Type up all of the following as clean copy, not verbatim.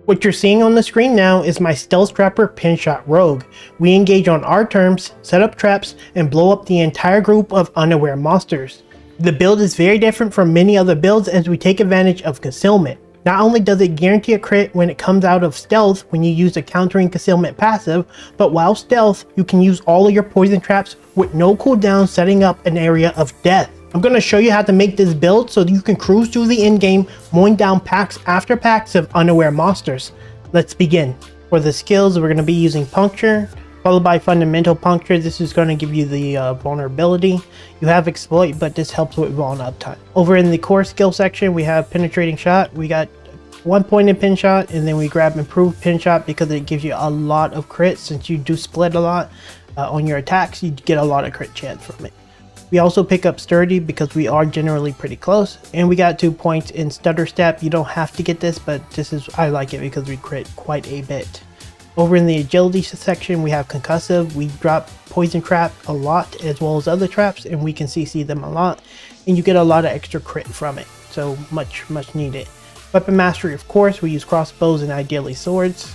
What you're seeing on the screen now is my stealth trapper Penshot rogue. We engage on our terms, set up traps, and blow up the entire group of unaware monsters. The build is very different from many other builds as we take advantage of concealment. Not only does it guarantee a crit when it comes out of stealth when you use the countering concealment passive, but while stealth, you can use all of your poison traps with no cooldown, setting up an area of death. I'm going to show you how to make this build so that you can cruise through the endgame, mowing down packs after packs of unaware monsters. Let's begin. For the skills, we're going to be using Puncture, followed by Fundamental Puncture. This is going to give you the vulnerability. You have Exploit, but this helps with Vuln uptime. Over in the core skill section, we have Penetrating Shot. We got 1 point in Penshot, and then we grab Improved Penshot because it gives you a lot of crits. Since you do split a lot on your attacks, you get a lot of crit chance from it. We also pick up Sturdy because we are generally pretty close, and we got 2 points in Stutter Step. You don't have to get this, but I like it because we crit quite a bit. Over in the agility section, we have Concussive. We drop Poison Trap a lot as well as other traps, and we can CC them a lot, and you get a lot of extra crit from it, so much needed. Weapon Mastery, of course, we use crossbows and ideally swords.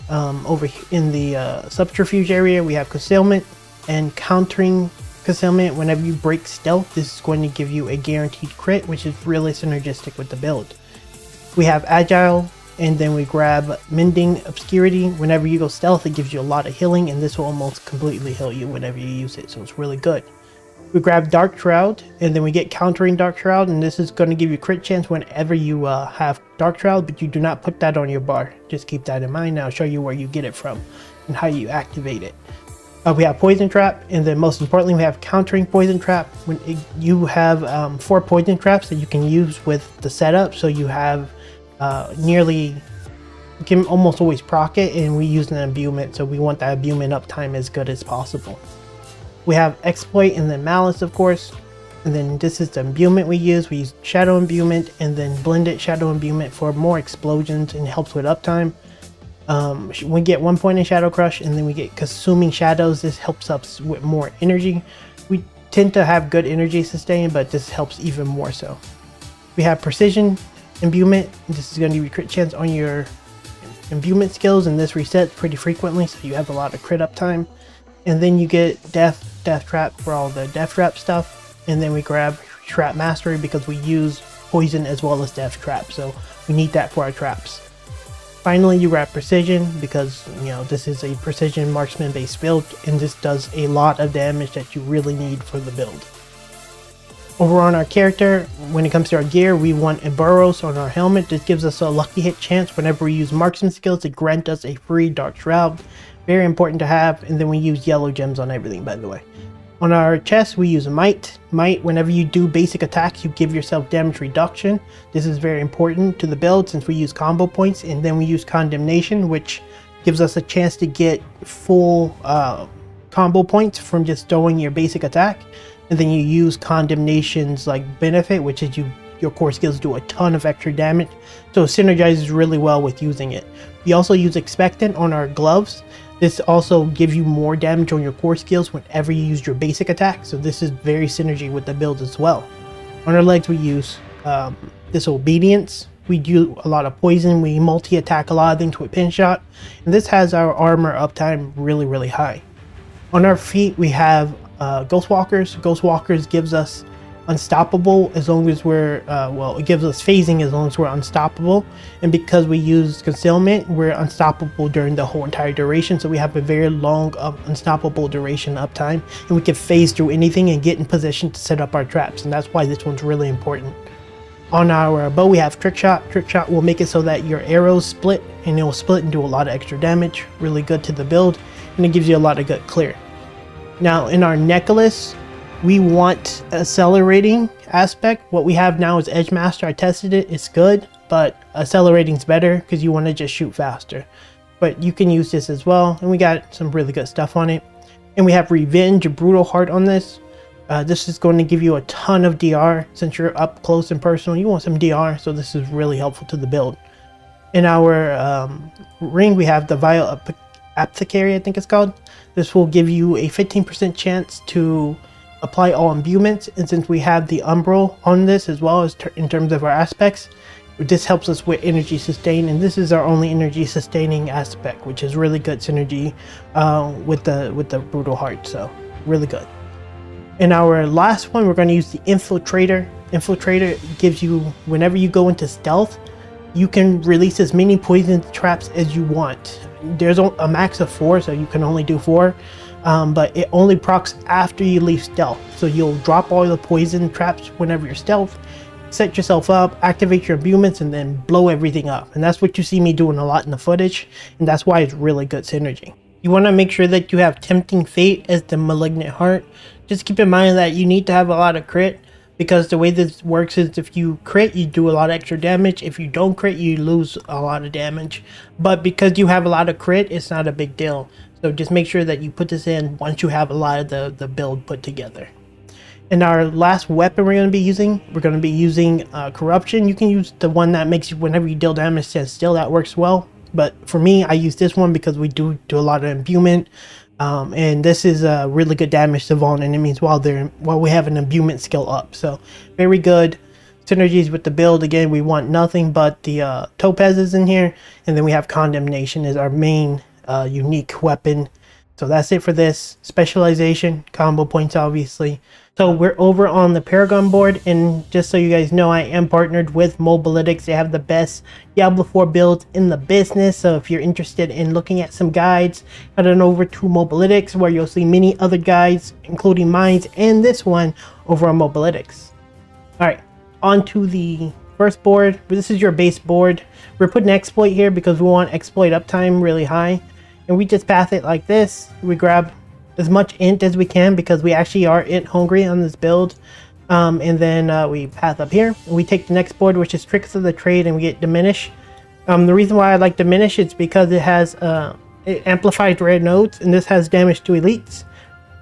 Over in the Subterfuge area, we have Concealment and Countering Concealment. Whenever you break stealth, this is going to give you a guaranteed crit, which is really synergistic with the build. We have Agile, and then we grab Mending Obscurity. Whenever you go stealth, it gives you a lot of healing, and this will almost completely heal you whenever you use it, so it's really good. We grab Dark Shroud, and then we get Countering Dark Shroud, and this is going to give you crit chance whenever you have Dark Shroud, but you do not put that on your bar. Just keep that in mind. I'll show you where you get it from and how you activate it. We have Poison Trap, and then most importantly, we have Countering Poison Trap. You have 4 Poison Traps that you can use with the setup, so you have you can almost always proc it, and we use an imbuement, so we want that imbuement uptime as good as possible. We have Exploit and then Malice, of course, and then this is the imbuement we use. We use Shadow Imbuement and then Blended Shadow Imbuement for more explosions and helps with uptime. We get 1 point in Shadow Crush, and then we get Consuming Shadows. This helps us with more energy. We tend to have good energy sustain, but this helps even more so. We have Precision Imbuement. This is going to give you crit chance on your imbuement skills, and this resets pretty frequently, so you have a lot of crit uptime. And then you get Death Trap for all the Death Trap stuff, and then we grab Trap Mastery because we use Poison as well as Death Trap, so we need that for our traps. Finally, you grab Precision because, you know, this is a precision marksman based build, and this does a lot of damage that you really need for the build. Over on our character, when it comes to our gear, we want a Burrows on our helmet. This gives us a lucky hit chance whenever we use marksman skills to grant us a free Dark Shroud. Very important to have, and then we use yellow gems on everything, by the way. On our chest, we use Might. Might, whenever you do basic attacks, you give yourself damage reduction. This is very important to the build since we use combo points, and then we use Condemnation, which gives us a chance to get full combo points from just throwing your basic attack. And then you use Condemnation's like benefit, which is your core skills do a ton of extra damage, so it synergizes really well with using it. We also use Expectant on our gloves. This also gives you more damage on your core skills whenever you use your basic attack, so this is very synergy with the build as well. On our legs, we use Disobedience. We do a lot of poison. We multi-attack a lot of things with Penshot, and this has our armor uptime really high. On our feet, we have Ghostwalkers. Ghostwalkers gives us unstoppable as long as we're well, it gives us phasing as long as we're unstoppable, and because we use concealment, we're unstoppable during the whole entire duration, so we have a very long unstoppable duration uptime, and we can phase through anything and get in position to set up our traps, and that's why this one's really important. On our bow, we have Trick Shot. Trick Shot will make it so that your arrows split, and it will split and do a lot of extra damage. Really good to the build, and it gives you a lot of good clear. Now in our necklace, we want accelerating aspect. What we have now is Edge Master. I tested it, it's good, but accelerating is better because you want to just shoot faster. But you can use this as well, and we got some really good stuff on it. And we have Revenge, a Brutal Heart on this. This is going to give you a ton of DR. Since you're up close and personal, you want some DR, so this is really helpful to the build. In our ring, we have the Vile Apothecary, I think it's called. This will give you a 15% chance to apply all imbuments, and since we have the umbral on this as well as in terms of our aspects, This helps us with energy sustain, and this is our only energy sustaining aspect, which is really good synergy with the brutal heart. So really good. In our last one, we're going to use the infiltrator. Infiltrator gives you, whenever you go into stealth, you can release as many poison traps as you want. There's a max of 4, so you can only do 4, but it only procs after you leave stealth. So you'll drop all the poison traps whenever you're stealth, set yourself up, activate your imbuements, and then blow everything up. And that's what you see me doing a lot in the footage, and that's why it's really good synergy. You want to make sure that you have Tempting Fate as the malignant heart. Just keep in mind that you need to have a lot of crit, because the way this works is if you crit, you do a lot of extra damage. If you don't crit, you lose a lot of damage. But because you have a lot of crit, it's not a big deal. So just make sure that you put this in once you have a lot of the build put together. And our last weapon we're going to be using Corruption. You can use the one that makes you, whenever you deal damage, stand still. That works well. But for me, I use this one because we do a lot of imbuement. And this is really good damage to Vaughn enemies while we have an imbuement skill up. So very good synergies with the build. Again, we want nothing but the topazes in here, and then we have Condemnation as our main unique weapon. So that's it for this specialization. Combo points, obviously. So we're over on the Paragon board, and just so you guys know, I am partnered with Mobalytics. They have the best Diablo 4 builds in the business. So if you're interested in looking at some guides, head on over to Mobalytics, where you'll see many other guides, including mine and this one over on Mobalytics. All right, on to the first board. This is your base board. We're putting exploit here because we want exploit uptime really high, and we just path it like this. We grab as much int as we can because we actually are int hungry on this build, and then we path up here, and we take the next board, which is Tricks of the Trade, and we get Diminish. The reason why I like Diminish is because it has it amplifies rare nodes, and this has damage to elites.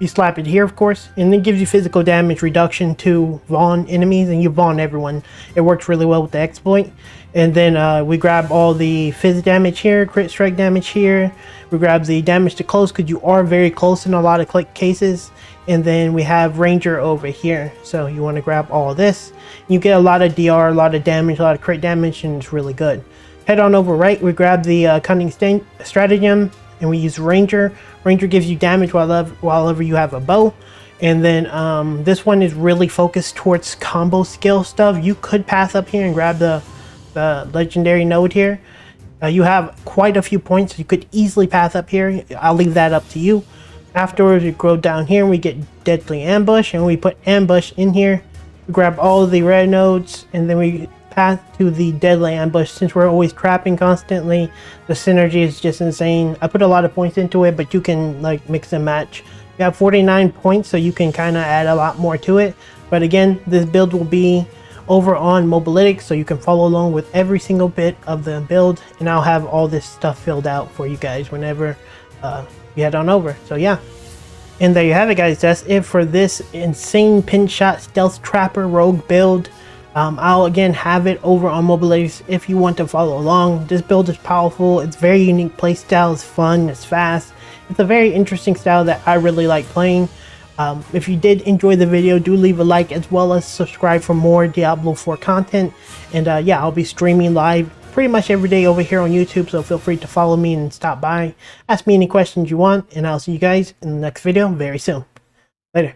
You slap it here, of course, and it gives you physical damage reduction to Vaughn enemies, and you Vaughn everyone. It works really well with the exploit. And then we grab all the fizz damage here, crit strike damage here. We grab the damage to close because you are very close in a lot of cases. And then we have Ranger over here. So you want to grab all of this. You get a lot of DR, a lot of damage, a lot of crit damage, and it's really good. Head on over right, we grab the Cunning Stratagem, and we use Ranger. Ranger gives you damage while you have a bow. And then this one is really focused towards combo skill stuff. You could pass up here and grab the legendary node here. You have quite a few points. You could easily pass up here. I'll leave that up to you. Afterwards, we go down here and we get Deadly Ambush, and we put Ambush in here. We grab all of the red nodes, and then we path to the Deadly Ambush. Since we're always trapping constantly, the synergy is just insane. I put a lot of points into it, but you can like mix and match. You have 49 points, so you can kind of add a lot more to it. But again, this build will be over on Mobalytics, so you can follow along with every single bit of the build, and I'll have all this stuff filled out for you guys whenever you head on over. So yeah, and there you have it, guys. That's it for this insane Penshot Stealth Trapper Rogue build. I'll again have it over on Mobalytics if you want to follow along. This build is powerful. It's very unique playstyle. It's fun. It's fast. It's a very interesting style that I really like playing. If you did enjoy the video, do leave a like, as well as subscribe for more Diablo 4 content. And yeah, I'll be streaming live pretty much every day over here on YouTube, so feel free to follow me and stop by. Ask me any questions you want, and I'll see you guys in the next video very soon. Later.